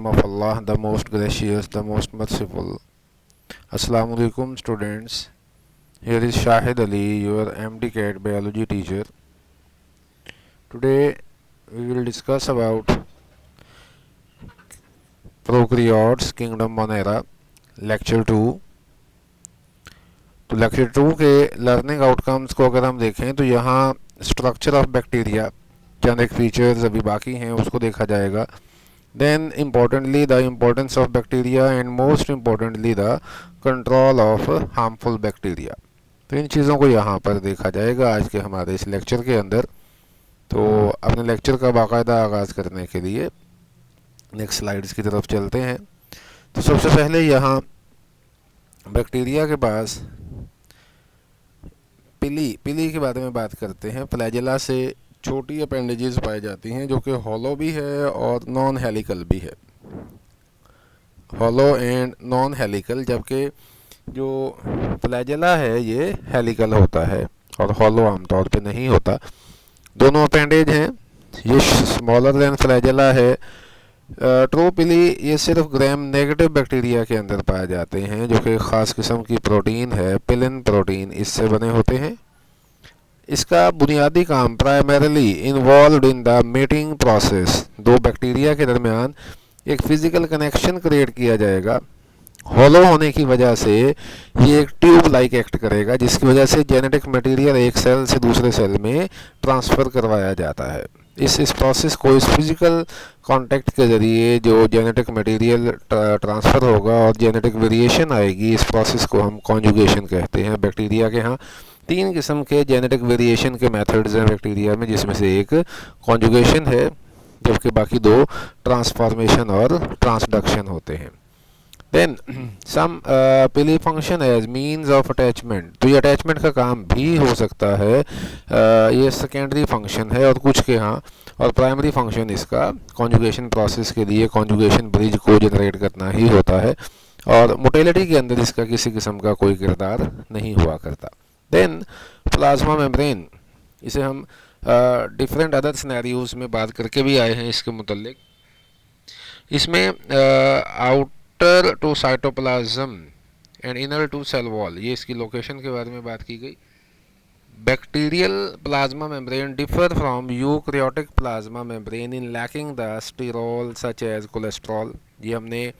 name of Allah, the most gracious, the most merciful. Assalamu alaikum students. Here is Shahid Ali, your MD-CAT biology teacher. Today we will discuss about prokaryotes, kingdom Monera, lecture 2. तो lecture 2 के learning outcomes को अगर हम देखें तो यहाँ structure of bacteria, चंद एक features अभी बाकी हैं उसको देखा जाएगा. Then importantly the importance of bacteria and most importantly the control of harmful bacteria. तो इन चीज़ों को यहाँ पर देखा जाएगा आज के हमारे इस लेक्चर के अंदर. तो अपने लेक्चर का बाकायदा आगाज़ करने के लिए नेक्स्ट स्लाइड्स की तरफ चलते हैं. तो सबसे पहले यहाँ बैक्टीरिया के पास पिली के बारे में बात करते हैं. फ्लैजेला से छोटी अपेंडेजेस पाई जाती हैं जो कि हॉलो भी है और नॉन हेलिकल भी है. हॉलो एंड नॉन हेलिकल, जबकि जो फ्लैजेला है ये हेलिकल होता है और हॉलो आमतौर पे नहीं होता. दोनों अपेंडेज हैं. ये स्मॉलर देन फ्लैजेला है. ट्रोपिली ये सिर्फ ग्राम नेगेटिव बैक्टीरिया के अंदर पाए जाते हैं जो कि ख़ास किस्म की प्रोटीन है, पिलिन प्रोटीन, इससे बने होते हैं. इसका बुनियादी काम primarily involve in the mating process. दो बैक्टीरिया के दरमियान एक फिज़िकल कनेक्शन क्रिएट किया जाएगा. हॉलो होने की वजह से ये एक ट्यूब लाइक एक्ट करेगा जिसकी वजह से जेनेटिक मटेरियल एक सेल से दूसरे सेल में ट्रांसफ़र करवाया जाता है. इस प्रोसेस को, इस फिज़िकल कांटेक्ट के ज़रिए जो जेनेटिक मटेरियल ट्रांसफ़र होगा और जेनेटिक वेरिएशन आएगी, इस प्रोसेस को हम कॉन्जुगेशन कहते हैं. बैक्टीरिया के यहाँ 3 किस्म के जेनेटिक वेरिएशन के मेथड्स हैं बैक्टीरिया में, जिसमें से एक कॉन्जुगेशन है जबकि बाकी 2 ट्रांसफॉर्मेशन और ट्रांसडक्शन होते हैं. Then some pili function as means of attachment. तो ये अटैचमेंट का काम भी हो सकता है. ये सेकेंडरी फंक्शन है और कुछ के यहाँ, और प्राइमरी फंक्शन इसका कॉन्जुगेशन प्रोसेस के लिए कॉन्जुगेशन ब्रिज को जनरेट करना ही होता है और मोटेलिटी के अंदर इसका किसी किस्म का कोई किरदार नहीं हुआ करता. देन प्लाज्मा मेम्ब्रेन, इसे हम डिफरेंट अदर सिनेरियोज में बात करके भी आए हैं इसके मुतल्लिक. इसमें outer to cytoplasm and inner to cell wall, ये इसकी लोकेशन के बारे में बात की गई. Bacterial plasma membrane differ from eukaryotic plasma membrane in lacking the sterol such as cholesterol. ये हमने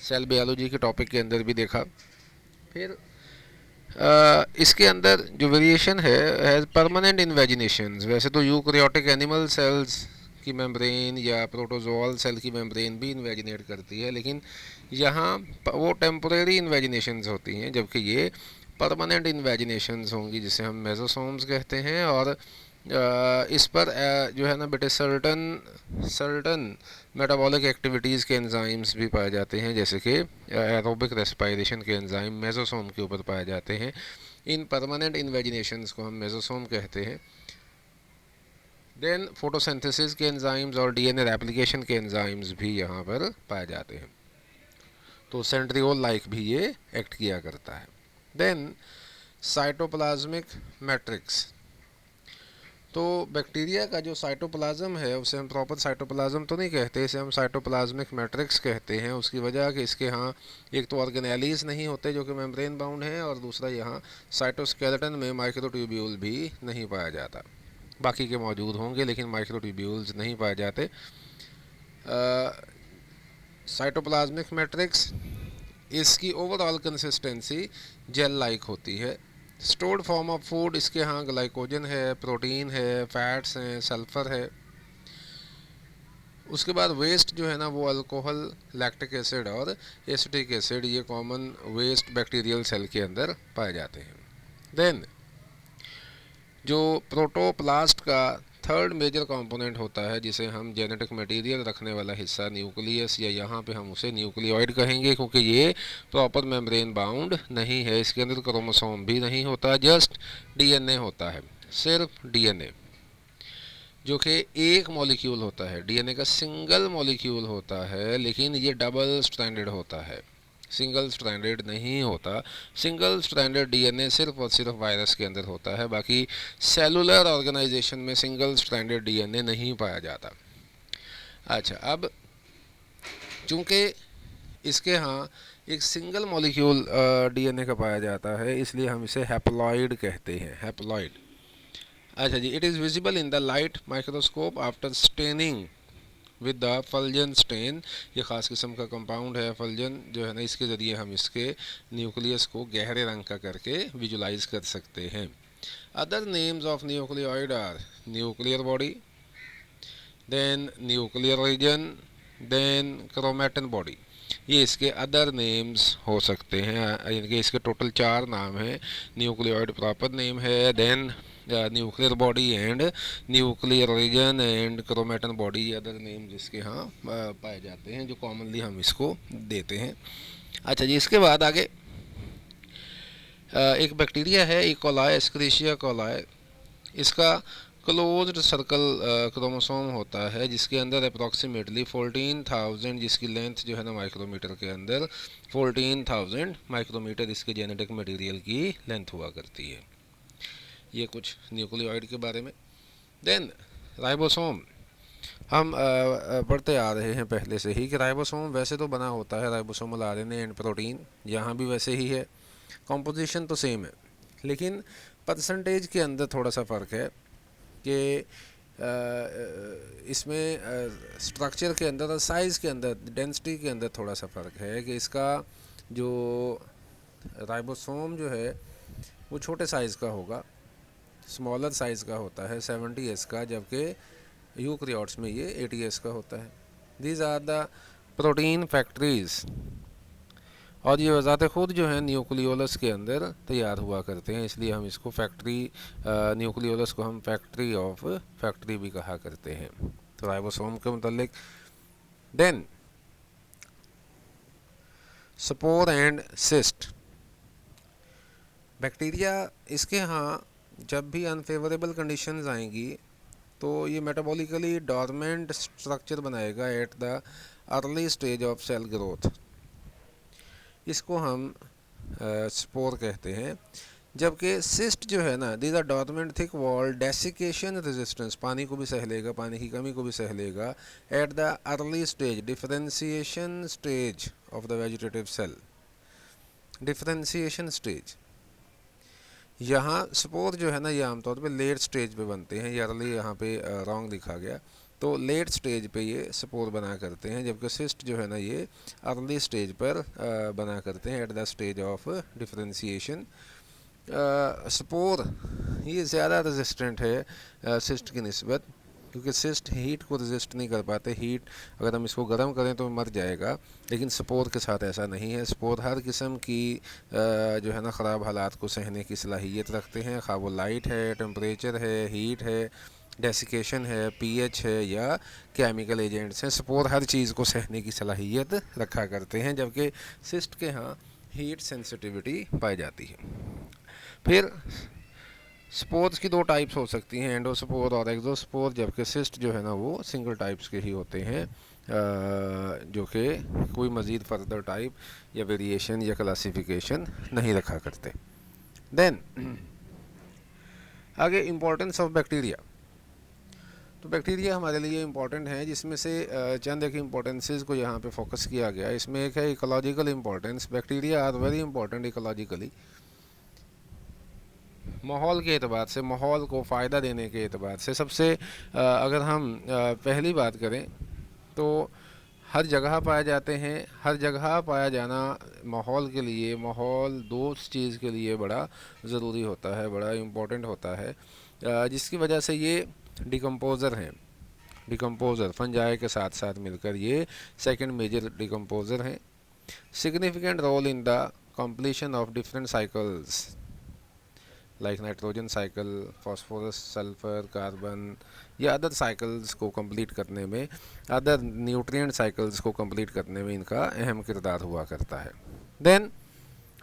सेल बायोलॉजी के टॉपिक के अंदर भी देखा. फिर इसके अंदर जो वेरिएशन है परमानेंट इन्वेजिनेशंस. वैसे तो यूकैरियोटिक एनिमल सेल्स की मेम्ब्रेन या प्रोटोजोअल सेल की मेम्ब्रेन भी इन्वेजिनेट करती है, लेकिन यहाँ वो टेम्पोरेरी इन्वेजिनेशंस होती हैं जबकि ये परमानेंट इन्वेजिनेशंस होंगी जिसे हम मेसोसोम्स कहते हैं. और इस पर जो है ना बेटे सर्टन मेटाबॉलिक एक्टिविटीज़ के एंजाइम्स भी पाए जाते हैं, जैसे कि एरोबिक रेस्पिरेशन के एंजाइम मेसोसोम के ऊपर पाए जाते हैं. इन परमानेंट इन्वेजिनेशंस को हम मेसोसोम कहते हैं. देन फोटोसिंथेसिस के एंजाइम्स और डीएनए रेप्लिकेशन के एंजाइम्स भी यहाँ पर पाए जाते हैं. तो सेंट्रियोल लाइक भी ये एक्ट किया करता है. Then cytoplasmic matrix. तो बैक्टीरिया का जो साइटोप्लाज्म है उसे हम प्रॉपर साइटोप्लाज्म तो नहीं कहते, इसे हम साइटोप्लाज्मिक मैट्रिक्स कहते हैं. उसकी वजह कि इसके यहाँ एक तो ऑर्गेनेलीज नहीं होते जो कि मेम्ब्रेन बाउंड है, और दूसरा यहाँ साइटोस्केलेटन में माइक्रोट्यूब्यूल भी नहीं पाया जाता. बाकी के मौजूद होंगे लेकिन माइक्रोट्यूब्यूल्स नहीं पाए जाते. साइटोप्लाज्मिक मैट्रिक्स, इसकी ओवरऑल कंसिस्टेंसी जेल लाइक होती है. स्टोर्ड फॉर्म ऑफ फूड, इसके यहाँ ग्लाइकोजन है, प्रोटीन है, फैट्स हैं, सल्फ़र है. उसके बाद वेस्ट जो है ना वो अल्कोहल, लैक्टिक एसिड और एसिटिक एसिड, ये कॉमन वेस्ट बैक्टीरियल सेल के अंदर पाए जाते हैं. देन जो प्रोटोप्लास्ट का थर्ड मेजर कंपोनेंट होता है जिसे हम जेनेटिक मटेरियल रखने वाला हिस्सा न्यूक्लियस, या यहाँ पे हम उसे न्यूक्लियोइड कहेंगे क्योंकि ये प्रॉपर मेम्ब्रेन बाउंड नहीं है. इसके अंदर क्रोमोसोम भी नहीं होता, जस्ट डीएनए होता है, सिर्फ डीएनए, जो कि एक मॉलिक्यूल होता है. डीएनए का सिंगल मॉलिक्यूल होता है लेकिन ये डबल स्ट्रैंडेड होता है, सिंगल स्ट्रैंडेड नहीं होता. सिंगल स्ट्रैंडेड डीएनए सिर्फ और सिर्फ वायरस के अंदर होता है, बाकी सेलुलर ऑर्गेनाइजेशन में सिंगल स्ट्रैंडेड डीएनए नहीं पाया जाता. अच्छा, अब चूँकि इसके यहाँ एक सिंगल मॉलिक्यूल डीएनए का पाया जाता है, इसलिए हम इसे हैप्लॉइड कहते हैं, हैप्लॉइड। अच्छा जी, it is visible in the light microscope after staining with the Feulgen stain. ये ख़ास किस्म का कंपाउंड है फल्जन जो है ना, इसके ज़रिए हम इसके न्यूक्लियस को गहरे रंग का करके विजुलाइज कर सकते हैं। Other names of nucleoid are nuclear body, then nuclear region, then chromatin body. ये इसके अदर नेम्स हो सकते हैं, यानी कि इसके टोटल 4 नाम हैं। न्यूक्लियोइड प्रॉपर नेम है, then nuclear body and nuclear region and chromatin body, other name जिसके यहाँ पाए जाते हैं, जो कॉमनली हम इसको देते हैं। अच्छा जी, इसके बाद आगे एक बैक्टीरिया है ई कोलाई, एस्क्रिशिया कोलाई। इसका क्लोज्ड सर्कल क्रोमोसोम होता है, जिसके अंदर अप्रॉक्सीमेटली 14,000, जिसकी लेंथ जो है ना माइक्रोमीटर के अंदर 14,000 माइक्रोमीटर इसके जेनेटिक मटेरियल की लेंथ हुआ करती है। ये कुछ न्यूक्लियोइड के बारे में। देन राइबोसोम, हम पढ़ते आ रहे हैं पहले से ही कि राइबोसोम वैसे तो बना होता है राइबोसोमल आरएनए एंड प्रोटीन, यहाँ भी वैसे ही है, कॉम्पोजिशन तो सेम है, लेकिन परसेंटेज के अंदर थोड़ा सा फ़र्क है कि इसमें स्ट्रक्चर के अंदर और साइज़ के अंदर, डेंसिटी के अंदर थोड़ा सा फ़र्क है कि इसका जो राइबोसोम जो है वो छोटे साइज़ का होगा, स्मॉलर साइज़ का होता है 70S का, जबकि यूकैरियोट्स में ये 80S का होता है। These are the protein factories, और ये वज़ात ख़ुद जो है न्यूक्लियोलस के अंदर तैयार हुआ करते हैं, इसलिए हम इसको फैक्ट्री, न्यूक्लियोलस को हम फैक्ट्री ऑफ फैक्ट्री भी कहा करते हैं। तो राइबोसोम के मुतालिक। Then spore and cyst, bacteria, इसके यहाँ जब भी अनफेवरेबल कंडीशंस आएंगी तो ये मेटाबॉलिकली डॉर्मेंट स्ट्रक्चर बनाएगा at the early stage of cell growth, इसको हम स्पोर कहते हैं। जबकि सिस्ट जो है ना, these are dormant thick wall desiccation resistance, पानी को भी सह लेगा, पानी की कमी को भी सह लेगा, at the early stage differentiation stage of the vegetative cell, differentiation stage. यहाँ स्पोर जो है ना, ये आमतौर पे लेट स्टेज पे बनते हैं, ये अर्ली यहाँ पे रॉन्ग लिखा गया, तो लेट स्टेज पे ये स्पोर बना करते हैं, जबकि सिस्ट जो है ना ये अर्ली स्टेज पर बना करते हैं at the stage of differentiation. Spore ये ज़्यादा रेजिस्टेंट है सिस्ट की निस्बत, क्योंकि सिस्ट हीट को रेजिस्ट नहीं कर पाते, हीट अगर हम इसको गर्म करें तो मर जाएगा, लेकिन स्पोर के साथ ऐसा नहीं है। स्पोर हर किस्म की जो है ना ख़राब हालात को सहने की सलाहियत रखते हैं, खा वो लाइट है, टेम्परेचर है, हीट है, डेसिकेशन है, पीएच है या केमिकल एजेंट्स हैं, स्पोर हर चीज़ को सहने की सलाहियत रखा करते हैं, जबकि सिस्ट के यहाँ हीट सेंसिटिविटी पाई जाती है। फिर स्पोर्स की 2 टाइप्स हो सकती हैं, एंडोस्पोर और एक्सोस्पोर, जबकि सिस्ट जो है ना वो सिंगल टाइप्स के ही होते हैं, जो कि कोई मज़ीद फर्दर टाइप या वेरिएशन या क्लासिफिकेशन नहीं रखा करते। देन आगे इम्पोर्टेंस ऑफ बैक्टीरिया, तो बैक्टीरिया हमारे लिए इम्पॉर्टेंट है, जिसमें से चंद एक इम्पोर्टेंसेस को यहाँ पे फोकस किया गया। इसमें एक है ecological importance, bacteria are very important ecologically, माहौल के एतबार से, माहौल को फ़ायदा देने के एतबार से। सबसे अगर हम पहली बात करें तो हर जगह पाए जाते हैं, हर जगह पाया जाना माहौल के लिए, माहौल दोस्त चीज़ के लिए बड़ा ज़रूरी होता है, बड़ा इम्पोर्टेंट होता है, जिसकी वजह से ये डिकम्पोज़र हैं, डिकम्पोज़र फंजाई के साथ साथ मिलकर ये सेकंड मेजर डिकम्पोज़र हैं। Significant role in the completion of different cycles like nitrogen cycle, phosphorus, sulphur, carbon या अदर साइकिल्स को कंप्लीट करने में, अदर न्यूट्रिएंट साइकिल्स को कंप्लीट करने में इनका अहम किरदार हुआ करता है। Then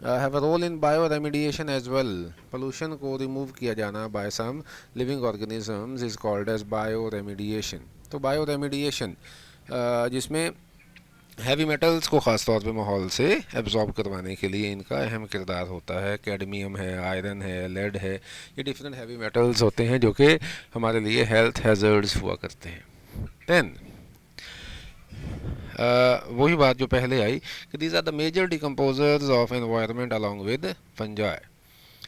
have a role in bioremediation as well, pollution को रिमूव किया जाना by some living organisms is called as bioremediation. तो बायो रेमिडिएशन जिसमें हैवी मेटल्स को ख़ास तौर पे माहौल से एब्जॉर्ब करवाने के लिए इनका अहम किरदार होता है। कैडमियम है, आयरन है, लेड है, ये डिफरेंट हैवी मेटल्स होते हैं जो कि हमारे लिए हेल्थ हैज़र्ड्स हुआ करते हैं। देन वही बात जो पहले आई कि these are the major decomposers of environment along with fungi.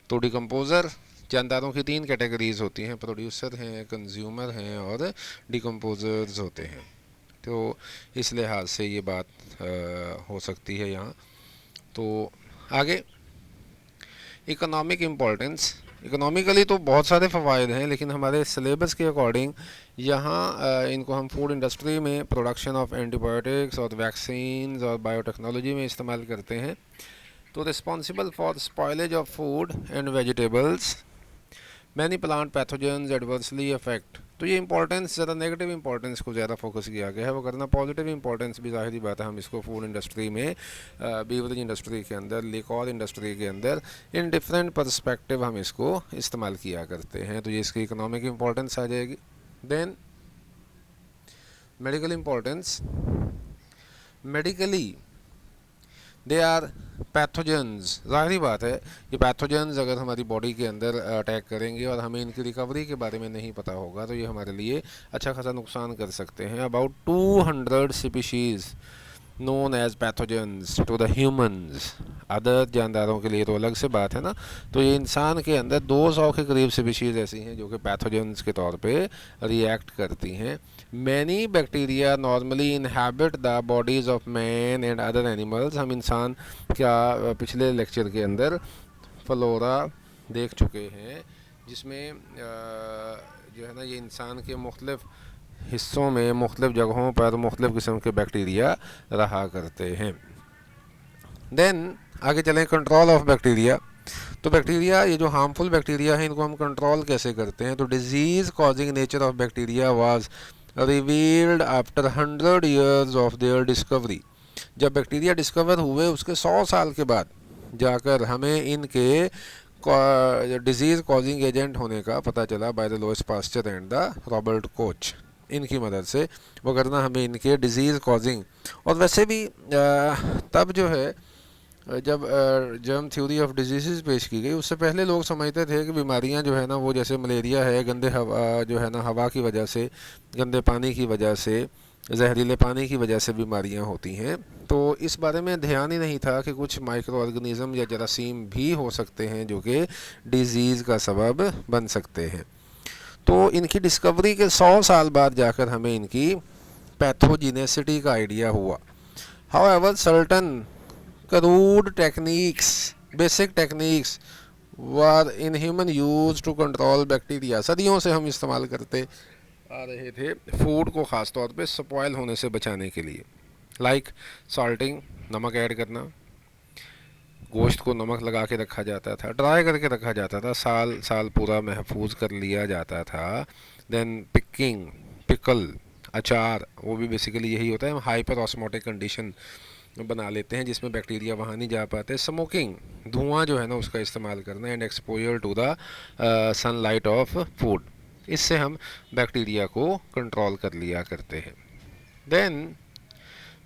तो डिकम्पोज़र जानदारों की 3 कैटेगरीज होती हैं, प्रोड्यूसर हैं, कंज्यूमर हैं और डिकम्पोज़र्स होते हैं। तो इस लिहाज से ये बात हो सकती है यहाँ। तो आगे इकोनॉमिक इम्पोर्टेंस। इकोनॉमिकली तो बहुत सारे फ़वाइद हैं, लेकिन हमारे सिलेबस के अकॉर्डिंग यहाँ इनको हम फूड इंडस्ट्री में प्रोडक्शन ऑफ एंटीबायोटिक्स और वैक्सीन्स और बायोटेक्नोलॉजी में इस्तेमाल करते हैं। तो responsible for spoilage of food and vegetables, many plant pathogens adversely affect. तो ये इंपॉर्टेंस ज़्यादा नेगेटिव इंपॉर्टेंस को ज़्यादा फोकस किया गया है, वो करना पॉजिटिव इंपॉर्टेंस भी ज़ाहिर बात है हम इसको फूड इंडस्ट्री में, बीवरेज इंडस्ट्री के अंदर, लिक्वर इंडस्ट्री के अंदर इन डिफरेंट पर्सपेक्टिव हम इसको इस्तेमाल किया करते हैं। तो ये इसकी इकोनॉमिक इंपॉर्टेंस आ जाएगी। Then medical importance. Medically they are pathogens. ज़ाहिर बात है कि पैथोजेंस अगर हमारी बॉडी के अंदर अटैक करेंगे और हमें इनकी रिकवरी के बारे में नहीं पता होगा तो ये हमारे लिए अच्छा खासा नुकसान कर सकते हैं। About 200 species known as pathogens to the humans. Other जानदारों के लिए तो अलग से बात है ना। तो ये इंसान के अंदर 200 के करीब स्पीशीज़ ऐसी हैं जो कि पैथोजेंस के तौर पे रिएक्ट करती हैं। Many bacteria normally inhabit the bodies of man and other animals. हम इंसान का पिछले लेक्चर के अंदर फ्लोरा देख चुके हैं, जिसमें जो है ना ये इंसान के मुख्तलिफ हिस्सों में मुख्तलिफ जगहों पर मुख्तलिफ किस्म के बैक्टीरिया रहा करते हैं। देन आगे चलें, कंट्रोल ऑफ बैक्टीरिया। तो बैक्टीरिया, ये जो हार्मफुल बैक्टीरिया हैं, इनको हम कंट्रोल कैसे करते हैं? तो disease causing nature of bacteria was revealed after 100 years of their discovery. जब बैक्टीरिया डिस्कवर हुए उसके 100 साल के बाद जाकर हमें इनके डिजीज़ कॉजिंग एजेंट होने का पता चला by the Lewis pasture and the Robert Koch. इनकी मदद से वो करना हमें इनके डिजीज़ कॉजिंग। और वैसे भी तब जो है जब जर्म थ्योरी ऑफ डिजीज़ पेश की गई, उससे पहले लोग समझते थे कि बीमारियां जो है ना वो जैसे मलेरिया है, गंदे हवा जो है ना हवा की वजह से, गंदे पानी की वजह से, जहरीले पानी की वजह से बीमारियां होती हैं। तो इस बारे में ध्यान ही नहीं था कि कुछ माइक्रो ऑर्गेनिज़म या जरासीम भी हो सकते हैं जो कि डिजीज़ का सबब बन सकते हैं। तो इनकी डिस्कवरी के 100 साल बाद जाकर हमें इनकी पैथोजेनेसिटी का आइडिया हुआ। However certain crude techniques, basic techniques were in human use to control bacteria। सदियों से हम इस्तेमाल करते आ रहे थे फूड को ख़ास तौर पे स्पॉयल होने से बचाने के लिए। लाइक सॉल्टिंग, नमक ऐड करना, गोश्त को नमक लगा के रखा जाता था, ड्राई करके रखा जाता था, साल साल पूरा महफूज कर लिया जाता था। देन पिकिंग, पिकल, अचार, वो भी बेसिकली यही होता है, हाइपर ऑस्मोटिक कंडीशन बना लेते हैं जिसमें बैक्टीरिया वहाँ नहीं जा पाते। स्मोकिंग, धुआं जो है ना उसका इस्तेमाल करना, and exposure to the sunlight of food, इससे हम बैक्टीरिया को कंट्रोल कर लिया करते हैं। देन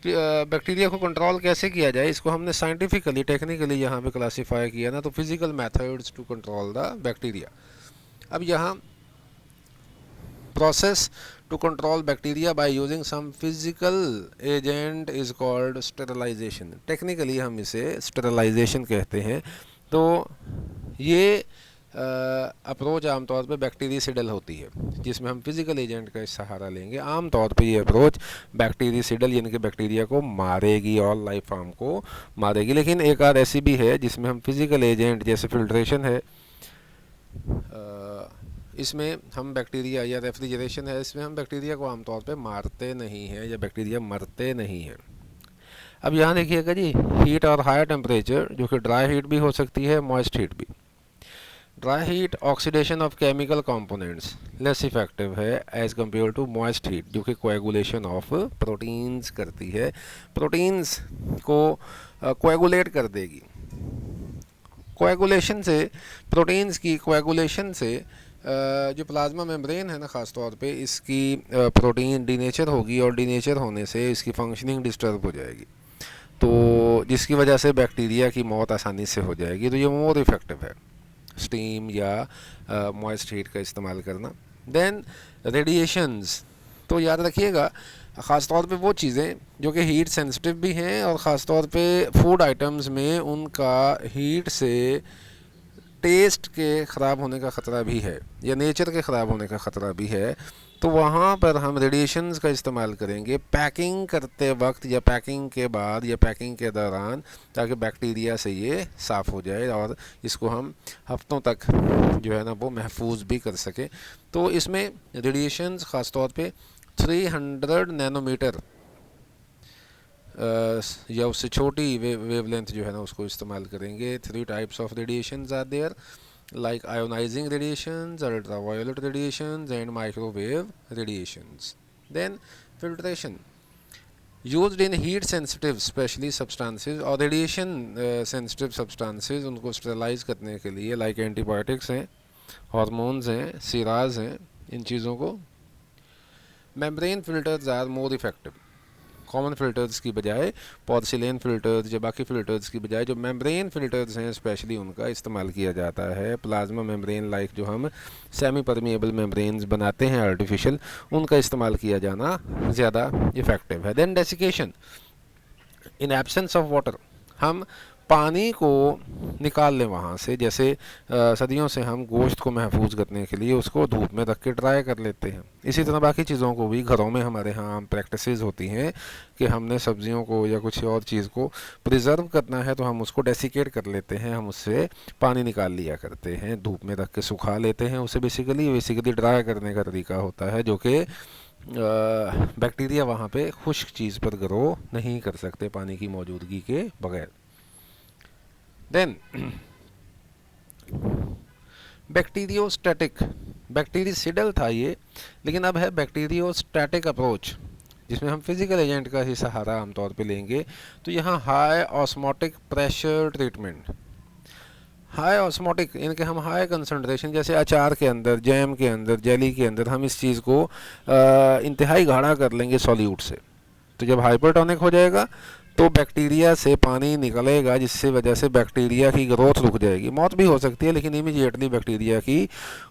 बैक्टीरिया को कंट्रोल कैसे किया जाए, इसको हमने साइंटिफिकली टेक्निकली यहाँ पे क्लासीफाई किया ना, तो physical methods to control the bacteria. अब यहाँ process to control bacteria by using some physical agent is called sterilization। technically हम इसे sterilization कहते हैं। तो ये अप्रोच आमतौर पे बैक्टीरियासिडल होती है, जिसमें हम फिज़िकल एजेंट का सहारा लेंगे। आमतौर पे ये अप्रोच बैक्टीरियासिडल यानी कि बैक्टीरिया को मारेगी और लाइफ फॉर्म को मारेगी, लेकिन एक आध ऐसी भी है जिसमें हम फिज़िकल एजेंट, जैसे फिल्ट्रेशन है, इसमें हम बैक्टीरिया, या रेफ्रिजरेशन है, इसमें हम बैक्टीरिया को आमतौर पे मारते नहीं हैं या बैक्टीरिया मरते नहीं हैं। अब यहाँ देखिएगा जी, हीट और हायर टेम्परेचर, जो कि ड्राई हीट भी हो सकती है, मॉइस्ट हीट भी। Dry heat oxidation of chemical components less effective है as compare to moist heat, जो कि कोएगुलेशन ऑफ प्रोटीन्स करती है, प्रोटीन्स को कोएगुलेट कर देगी। कोएगुलेशन से, प्रोटीन्स की कोएगुलेशन से जो प्लाज्मा मेम्ब्रेन है ना ख़ास तौर पे, इसकी प्रोटीन डीनेचर होगी और डीनेचर होने से इसकी फंक्शनिंग डिस्टर्ब हो जाएगी, तो जिसकी वजह से बैक्टीरिया की मौत आसानी से हो जाएगी। तो ये मोर इफ़ेक्टिव है स्टीम या मॉइस्ट हीट का इस्तेमाल करना। देन रेडिएशंस, तो याद रखिएगा ख़ास तौर पे वो चीज़ें जो कि हीट सेंसिटिव भी हैं और ख़ास तौर पे फूड आइटम्स में उनका हीट से टेस्ट के ख़राब होने का ख़तरा भी है या नेचर के ख़राब होने का ख़तरा भी है, तो वहाँ पर हम रेडिएशंस का इस्तेमाल करेंगे पैकिंग करते वक्त या पैकिंग के बाद या पैकिंग के दौरान, ताकि बैक्टीरिया से ये साफ़ हो जाए और इसको हम हफ्तों तक जो है ना वो महफूज भी कर सकें। तो इसमें रेडिएशंस ख़ास तौर पे 300 नैनोमीटर या उससे छोटी वेवलेंथ जो है ना उसको इस्तेमाल करेंगे। 3 types of radiations are there, like ionizing radiations, ultraviolet radiations and microwave radiations. Then filtration used in heat sensitive specially substances और radiation sensitive substances, उनको स्टेरलाइज करने के लिए like antibiotics हैं, हार्मोन्स हैं, सिराज हैं, इन चीज़ों को membrane filters are more effective. Common filters की बजाय, पोर्सिलेन फ़िल्टर्स या बाकी फ़िल्टर्स की बजाय जो मेम्ब्रेन फ़िल्टर्स हैं स्पेशली उनका इस्तेमाल किया जाता है। प्लाज्मा मेम्ब्रेन लाइक जो हम सेमी परमिएबल मेम्ब्रेन्स बनाते हैं आर्टिफिशियल, उनका इस्तेमाल किया जाना ज़्यादा इफ़ेक्टिव है। Then desiccation in absence of water, हम पानी को निकाल लें वहाँ से, जैसे सदियों से हम गोश्त को महफूज करने के लिए उसको धूप में रख के ड्राई कर लेते हैं, इसी तरह बाकी चीज़ों को भी घरों में हमारे यहाँ प्रैक्टिसेस होती हैं कि हमने सब्जियों को या कुछ और चीज़ को प्रिजर्व करना है तो हम उसको डेसिकेट कर लेते हैं, हम उससे पानी निकाल लिया करते हैं, धूप में रख के सुखा लेते हैं उसे। बेसिकली ड्राई करने का तरीका होता है जो कि बैक्टीरिया वहाँ पे खुश्क चीज़ पर ग्रो नहीं कर सकते पानी की मौजूदगी के बगैर। देन बैक्टीरियोस्टैटिक, बैक्टीरिसिडल था ये, लेकिन अब है बैक्टीरियोस्टैटिक अप्रोच, जिसमें हम फिजिकल एजेंट का ही सहारा आमतौर पे लेंगे। तो यहाँ high osmotic pressure treatment, high osmotic यानी कि हम हाई कंसनट्रेशन, जैसे अचार के अंदर, जैम के अंदर, जेली के अंदर हम इस चीज़ को इंतहाई गाढ़ा कर लेंगे सॉल्यूट से, तो जब हाइपरटोनिक हो जाएगा तो बैक्टीरिया से पानी निकलेगा, जिससे वजह से बैक्टीरिया की ग्रोथ रुक जाएगी। मौत भी हो सकती है लेकिन इमीडिएटली बैक्टीरिया की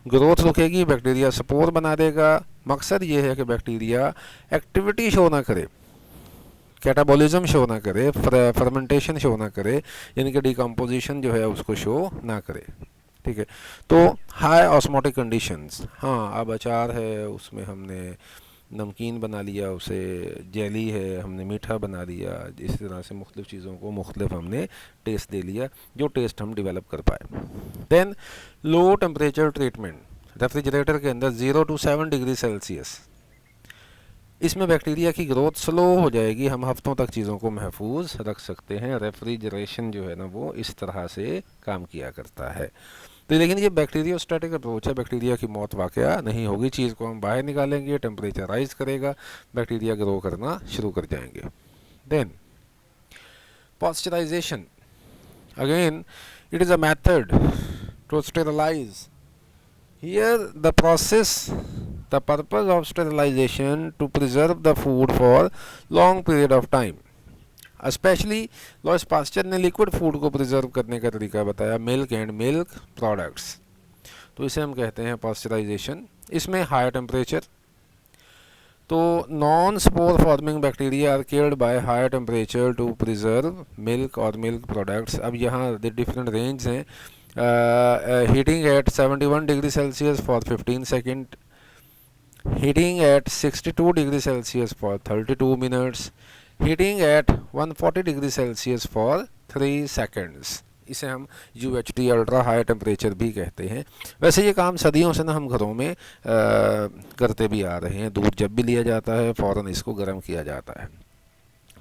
ग्रोथ रुकेगी, बैक्टीरिया स्पोर बना देगा। मकसद ये है कि बैक्टीरिया एक्टिविटी शो ना करे, कैटाबॉलिज्म शो ना करे, फर्मेंटेशन शो ना करे, यानी कि डिकम्पोजिशन जो है उसको शो ना करे, ठीक है। तो हाई ऑस्मोटिक कंडीशंस, हाँ अब अचार है उसमें हमने नमकीन बना लिया, उसे जेली है हमने मीठा बना लिया, इस तरह से मुख्तलिफ़ चीज़ों को मुख्तलिफ हमने टेस्ट दे लिया जो टेस्ट हम डेवलप कर पाए। Then low temperature treatment, refrigerator के अंदर 0 to 7 डिग्री सेल्सियस, इसमें बैक्टीरिया की ग्रोथ स्लो हो जाएगी, हम हफ्तों तक चीज़ों को महफूज रख सकते हैं। रेफ्रिजरेशन जो है ना वो इस तरह से काम किया करता है। तो लेकिन ये बैक्टीरियोस्टैटिक अप्रोच है, बैक्टीरिया की मौत वाकया नहीं होगी, चीज़ को हम बाहर निकालेंगे, टेम्परेचर राइज करेगा, बैक्टीरिया ग्रो करना शुरू कर जाएंगे। Then pasteurisation, again it is a method to sterilise. Here the process, the purpose of sterilization to preserve the food for long period of time, specially Louis Pasteur ने liquid food को preserve करने का तरीका बताया, milk and milk products, तो इसे हम कहते हैं पॉस्चराइजेशन। इसमें हाई टेम्परेचर, तो non spore forming bacteria are cared by high temperature to preserve milk और मिल्क प्रोडक्ट्स। अब यहाँ डिफरेंट रेंज हैं, heating at 71 degree Celsius for 15 second, heating at 62 degree Celsius for 32 minutes, heating at 140 degree Celsius for 3 seconds। इसे हम UHT ultra high temperature भी कहते हैं। वैसे ये काम सदियों से ना हम घरों में करते भी आ रहे हैं। दूध जब भी लिया जाता है फ़ौरन इसको गर्म किया जाता है।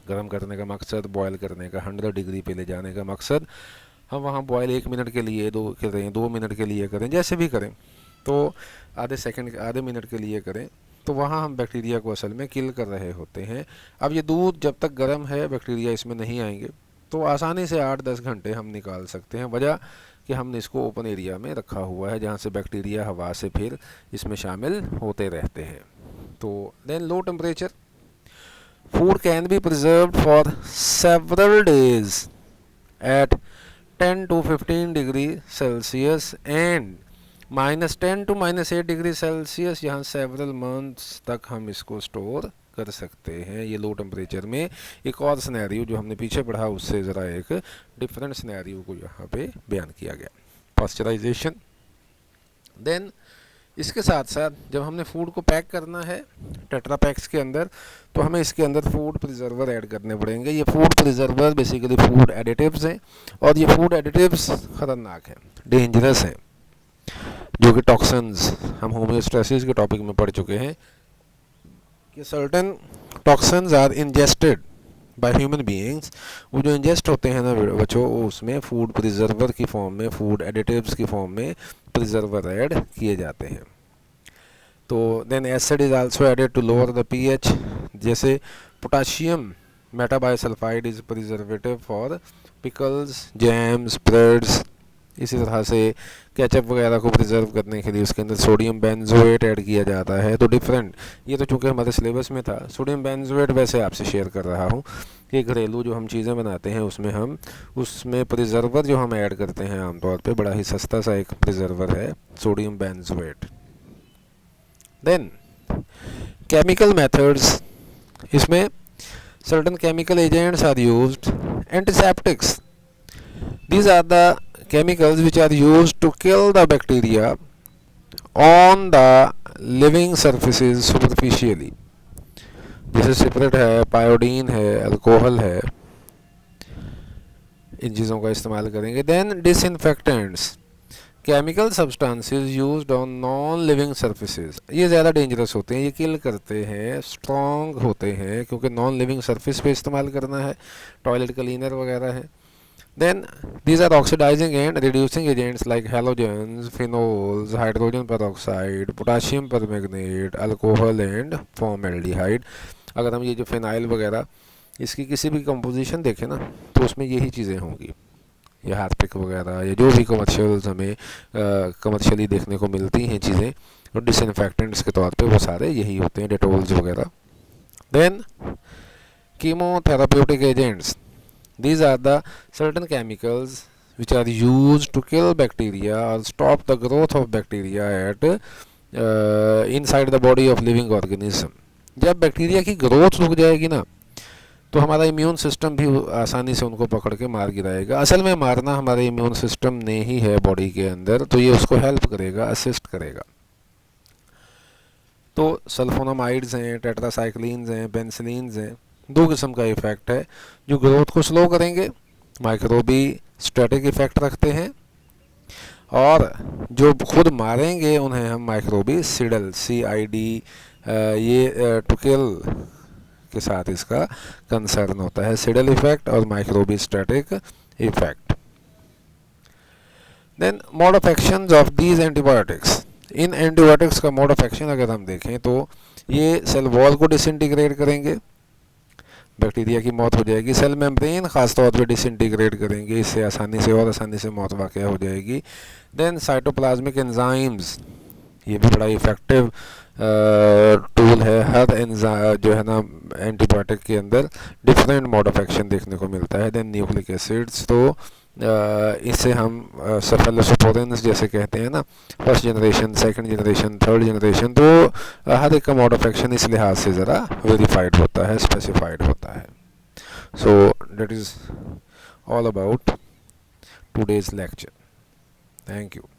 गर्म करने का मकसद, बॉयल करने का, 100 डिग्री पे ले जाने का मकसद, हम वहाँ बॉयल 1 मिनट के लिए करें, 2 मिनट के लिए करें, जैसे भी करें, तो आधे मिनट के लिए करें, तो वहाँ हम बैक्टीरिया को असल में किल कर रहे होते हैं। अब ये दूध जब तक गर्म है बैक्टीरिया इसमें नहीं आएंगे, तो आसानी से 8-10 घंटे हम निकाल सकते हैं। वजह कि हमने इसको ओपन एरिया में रखा हुआ है, जहाँ से बैक्टीरिया हवा से फिर इसमें शामिल होते रहते हैं। तो then low temperature, food can be preserved for several days at 10 to 15 degree Celsius and -10 to -8 degree Celsius, यहाँ सेवरल मंथ्स तक हम इसको स्टोर कर सकते हैं ये लो टेम्परेचर में। एक और सिनेरियो जो हमने पीछे पढ़ा उससे ज़रा एक डिफरेंट सिनेरियो को यहाँ पे बयान किया गया, पास्चराइजेशन। देन इसके साथ साथ जब हमने फूड को पैक करना है टेट्रा पैक्स के अंदर, तो हमें इसके अंदर फूड प्रिजर्वर ऐड करने पड़ेंगे। ये food preserver basically food additives हैं, और ये फूड एडिटिव्स ख़तरनाक हैं, डेंजरस हैं, जो कि टॉक्सिन्स, हम होमियोस्टेसिस के टॉपिक में पढ़ चुके हैं कि certain toxins are ingested by human beings. वो जो इंजेस्ट होते हैं ना बच्चों, उसमें फूड प्रिजर्वर की फॉर्म में, फूड एडिटिव्स की फॉर्म में प्रिजर्वर ऐड किए जाते हैं। तो then acid is also added to lower the pH, जैसे potassium metabisulphide is preservative for pickles, jams, breads. इसी तरह से केचप वगैरह को प्रिजर्व करने के लिए उसके अंदर सोडियम बेंजोएट ऐड किया जाता है। तो डिफरेंट, ये तो चूँकि हमारे सिलेबस में था। सोडियम बेंजोएट वैसे आपसे शेयर कर रहा हूँ कि घरेलू जो हम चीज़ें बनाते हैं उसमें प्रिजर्वर जो हम ऐड करते हैं आमतौर पे, बड़ा ही सस्ता सा एक प्रिजर्वर है sodium benzoate. Then chemical methods, इसमें certain chemical agents are used, antiseptics, these are the chemicals which are used to kill the bacteria on the living surfaces superficially, जैसे सिपरेट है, पायोडीन है, अल्कोहल है, इन चीज़ों का इस्तेमाल करेंगे। Then disinfectants, chemical substances used on non living surfaces, ये ज़्यादा डेंजरस होते हैं, ये किल करते हैं, स्ट्रॉन्ग होते हैं, क्योंकि नॉन लिविंग सरफेस पे इस्तेमाल करना है, टॉयलेट क्लीनर वगैरह है। Then these are oxidizing and reducing agents like halogens, phenols, hydrogen peroxide, potassium permanganate, alcohol and formaldehyde। अगर हम ये जो फिनाइल वगैरह इसकी किसी भी कंपोजिशन देखें ना, तो उसमें यही चीज़ें होंगी, ये हार्पिक वगैरह या जो भी कमर्शियल्स हमें कमर्शियली देखने को मिलती हैं चीज़ें, और डिसइंफेक्टेंट्स के तौर पे वो सारे यही होते हैं, डेटोल्स वगैरह। Then chemotherapeutic agents, these are the certain chemicals which are used to kill bacteria or stop the growth of bacteria at inside the body of living organism। जब बैक्टीरिया की ग्रोथ रुक जाएगी ना, तो हमारा इम्यून सिस्टम भी आसानी से उनको पकड़ के मार गिराएगा। असल में मारना हमारे इम्यून सिस्टम ने ही है बॉडी के अंदर, तो ये उसको हेल्प करेगा, असिस्ट करेगा। तो सल्फोनामाइड्स हैं, टेट्रासाइक्लिन्स हैं, पेनिसिलिन्स हैं, दो किस्म का इफ़ेक्ट है, जो ग्रोथ को स्लो करेंगे, माइक्रोबी स्टैटिक इफ़ेक्ट रखते हैं, और जो खुद मारेंगे उन्हें हम माइक्रोबी सिडल, CID, ये टू किल के साथ इसका कंसर्न होता है, सिडल इफ़ेक्ट और microbistatic effect. Then mode of action of these antibiotics, इन एंटीबायोटिक्स का मोड ऑफ एक्शन अगर हम देखें तो ये सेल वॉल को डिसइंटीग्रेट करेंगे, बैक्टीरिया की मौत हो जाएगी। सेल मेम्ब्रेन ख़ास तौर पे डिसइंटीग्रेट करेंगे, इससे आसानी से मौत वाक़या हो जाएगी। देन साइटोप्लाज्मिक एंजाइम्स, ये भी बड़ा इफ़ेक्टिव टूल है। हर जो है ना एंटीबायोटिक के अंदर डिफरेंट मोड ऑफ एक्शन देखने को मिलता है। देन न्यूक्लिक एसिड्स, तो इससे हम सेफेलोस्पोरेंस जैसे कहते हैं ना, first generation, second generation, third generation, तो हर एक का मोड ऑफ एक्शन इस लिहाज से ज़रा वेरीफाइड होता है, स्पेसिफाइड होता है। So that is all about today's lecture. Thank you.